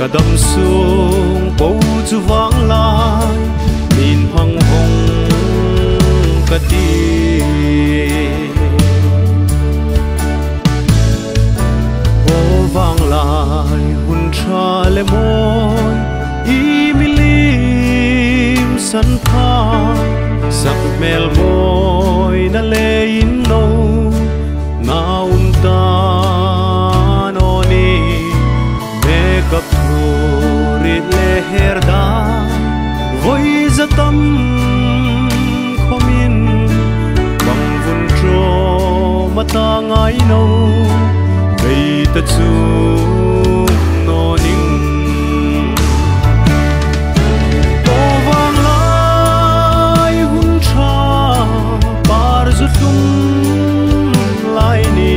Kadam sung bầu chu vang lai min hăng hồng cả ti ô vang lai hun cha le môi i mi lim san tha sak mel môi na le in no na ta no ni me kap rit le herda voi za tam khomin bang vun tro mata ngai no vei ta chu no ning to wang lai hun cha par zu tum lai ni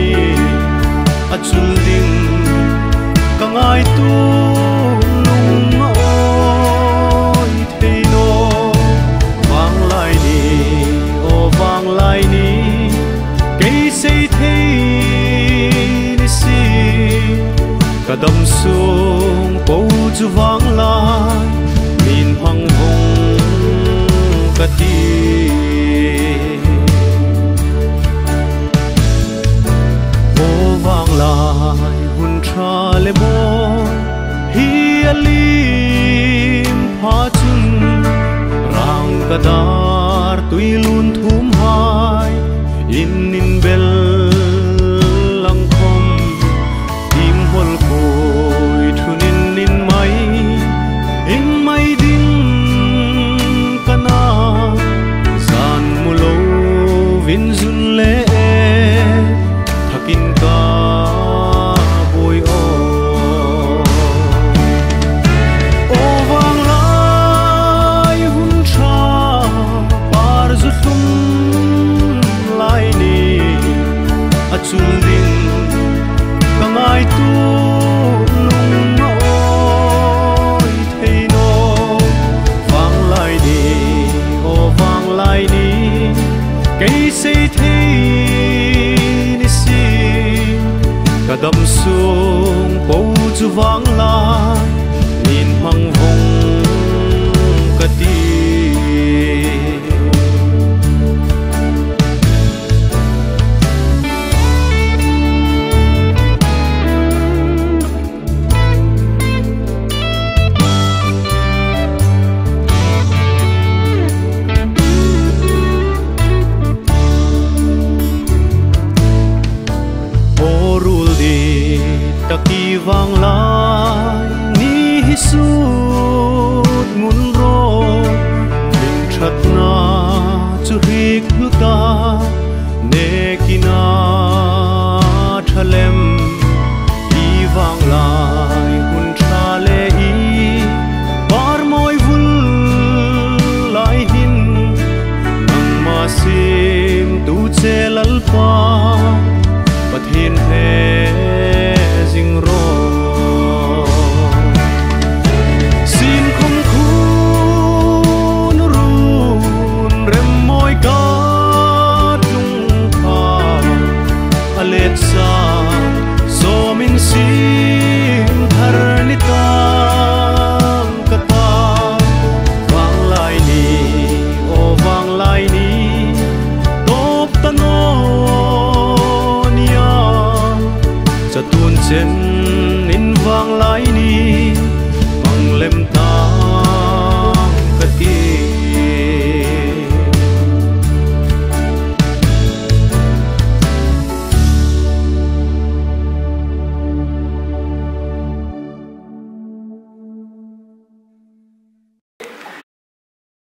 a chul ding ka ngai tu Kadam sung bầu chu vang lai min hăng hồng cả ti ô vang lai hun cha le môi hi alim pha chun rang kadar tui lun thum hai in bel Kadam sung bầu chu vang lai min hăng hồng cả ti taki vang lai ni hi sut mun ro min that na chu hik lu ta ne kina thalem i vang lai hun tha le i bar moi vul lai hin nang ma sim tu che lal pa pathin he Sing ro sin khum khun run rem moi ka chân